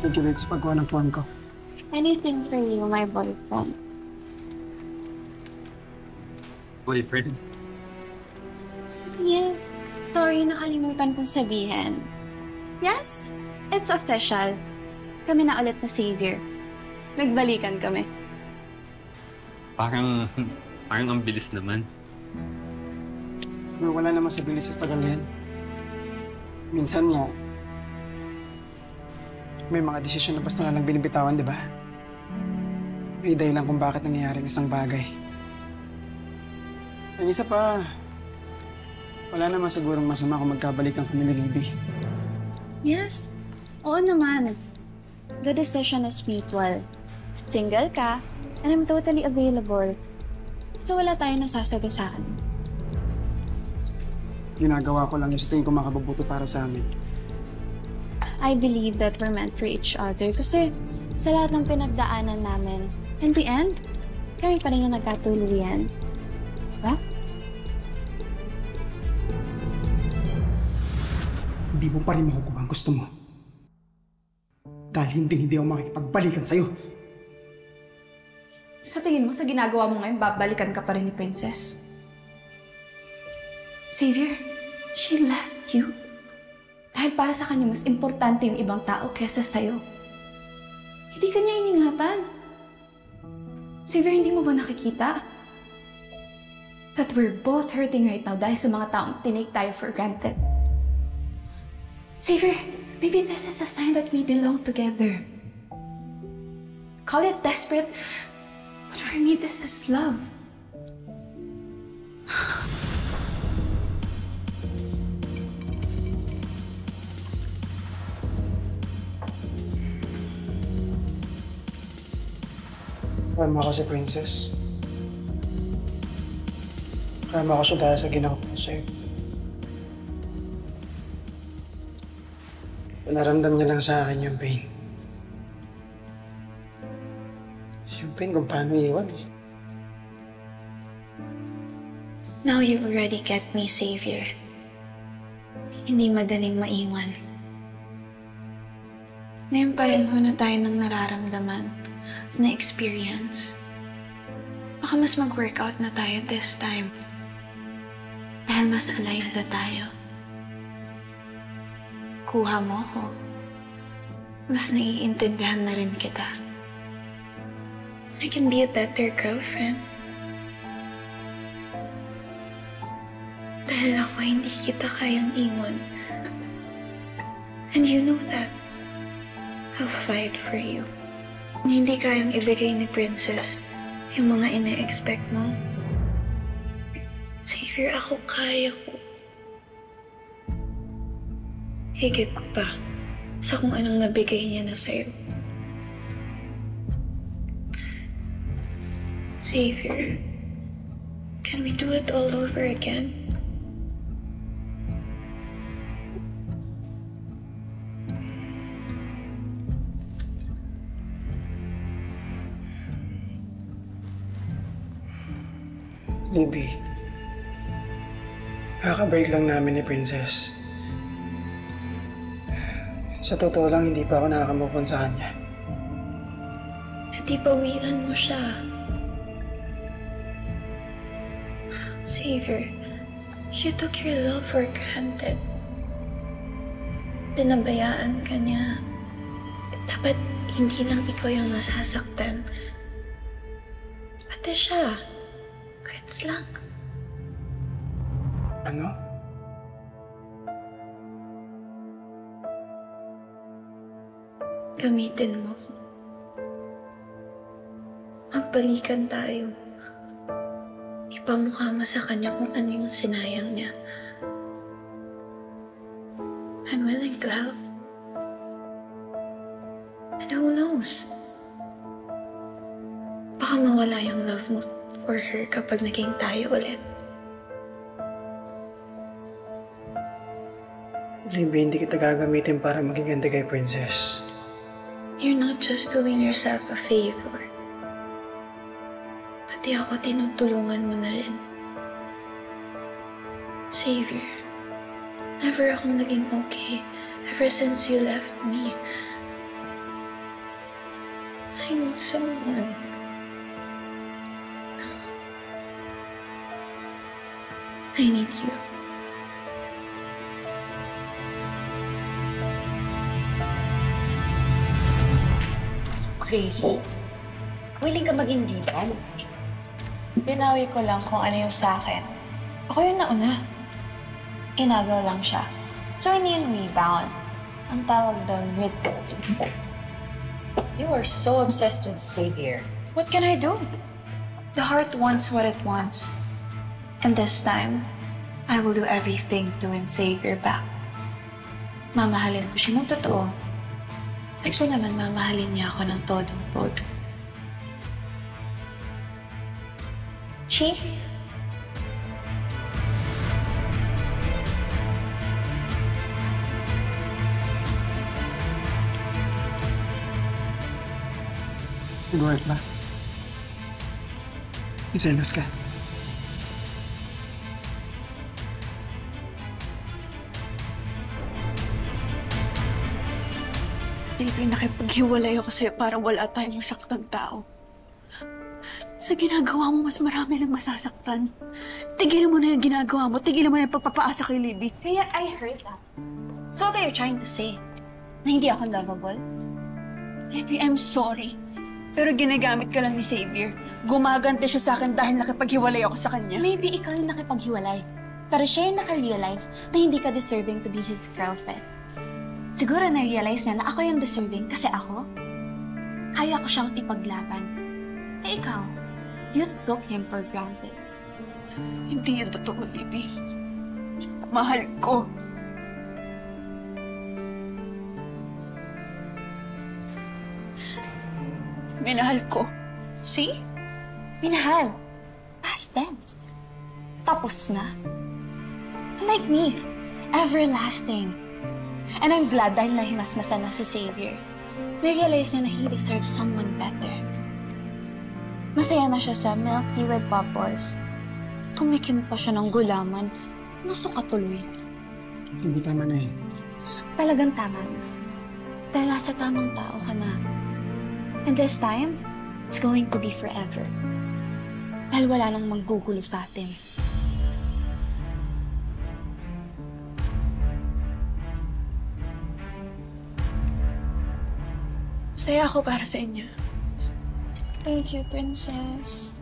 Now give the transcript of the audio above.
Thank you, babe, sa pagkuha ng form ko. Anything for you, my boyfriend. Boyfriend? Yes. Sorry, nakalimutan kong sabihin. Yes, it's official. Kami na ulit na savior. Nagbalikan kami. Parang ang bilis naman. Pero wala naman sa bilis sa tagal yan. Minsan nga, may mga desisyon na basta na lang binibitawan, di ba? May dahilan kung bakit nangyayari ang isang bagay. Ang isa pa, wala naman sigurong masama kung magkabalikan kami ni Libby. Yes. Oo naman. The decision is mutual. Single ka, and I'm totally available. So wala tayong nasasagasaan. Ginagawa ko lang yung sa tingin ko makabubuti para sa amin. I believe that we're meant for each other kasi sa lahat ng pinagdaanan namin, in the end, kami pa rin yung nagkatuluyan. Diba? Hindi mo pa rin makukuha ang gusto mo. Dahil hindi ako makikipagbalikan sa'yo. Sa tingin mo, sa ginagawa mo ngayon, babalikan ka pa rin ni Princess? Xavier, she left you. Dahil para sa kanya, mas importante yung ibang tao kesa sa'yo. Hindi ka niya iningatan. Xavier, hindi mo ba nakikita? That we're both hurting right now dahil sa mga taong tinake tayo for granted. Xavier, maybe this is a sign that we belong together. Call it desperate, but for me, this is love. Kama ako si Princess. Kama ako siya dahil sa ginawa ko sa'yo. Naramdam niya lang sa akin yung pain. Yung pain kung paano iwan eh. Now you already get me, Savior. Hindi madaling maiwan. Ngayon pareho na tayo ng nararamdaman, na experience. Baka mas mag-workout na tayo this time. Dahil mas alive na tayo. Kuha mo ko. Mas naiintindihan na rin kita. I can be a better girlfriend. Dahil ako hindi kita kayang iwan. And you know that. I'll fight for you. Hindi kayang ibigay ni Princess yung mga ine-expect mo. Savior, ako kaya ko. Higit pa sa kung anong nabigay niya na sa'yo. Savior, can we do it all over again? Libby, kakabreak lang namin ni Princess. Sa totoo lang, hindi pa ako nakakamove on sa kanya. At ipawian mo siya. Savior, you took your love for granted. Pinabayaan ka niya. Dapat hindi lang ikaw yung nasasaktan. Pati siya. Kahit lang. Ano? Gamitin mo. Magbalikan tayo. Ipamukha mo sa kanya kung ano yung sinayang niya. I'm willing to help. And who knows? Baka mawala yung love mo for her kapag naging tayo ulit. Libby, hindi kita gagamitin para maging ganda kay Princess. You're not just doing yourself a favor. Pati ako tinutulungan mo na rin. Savior, never akong naging okay ever since you left me. I need someone. I need you. Crazy. Willing ka maging biban? Binawi ko lang kung ano yung sa akin. Ako yung nauna. Inagaw lang siya. So, hindi yung rebound. Ang tawag doon, withdraw. You are so obsessed with Xavier. What can I do? The heart wants what it wants. And this time, I will do everything to win Xavier back. Mamahalin ko siya ng totoo. Gusto naman mamahalin niya ako ng todong-todo. Chi? Nag-work ba? Iselos ka. Baby, nakipaghiwalay ako sa'yo para wala tayong saktang tao. Sa ginagawa mo, mas marami nang masasaktan. Tigilan mo na yung ginagawa mo. Tigilan mo na yung pagpapaasa kay Libby. Kaya I heard that. So what are you trying to say? Na hindi ako lovable? Libby, I'm sorry. Pero ginagamit ka lang ni Xavier. Gumagante siya sa akin dahil nakipaghiwalay ako sa kanya. Maybe ikaw yung nakipaghiwalay. Pero siya yung nakarealize na hindi ka deserving to be his girlfriend. Siguro na-realize niya na ako yung deserving kasi ako, kaya ko siyang ipaglaban. Eh ikaw, you took him for granted. Hindi yan totoo, Libby. Mahal ko. Minahal ko. See? Minahal. Past tense. Tapos na. Like me, everlasting. And I'm glad dahil nahimasmasan na si Xavier. Na-realize niya na he deserves someone better. Masaya na siya sa milk tea with Popples. Tumikim pa siya ng gulaman. Nasuka tuloy. Hindi tama na eh. Talagang tama na. Dahil nasa tamang tao ka na. And this time, it's going to be forever. Dahil wala nang manggugulo sa atin. Saya ako para sa inyo. Thank you, Princess.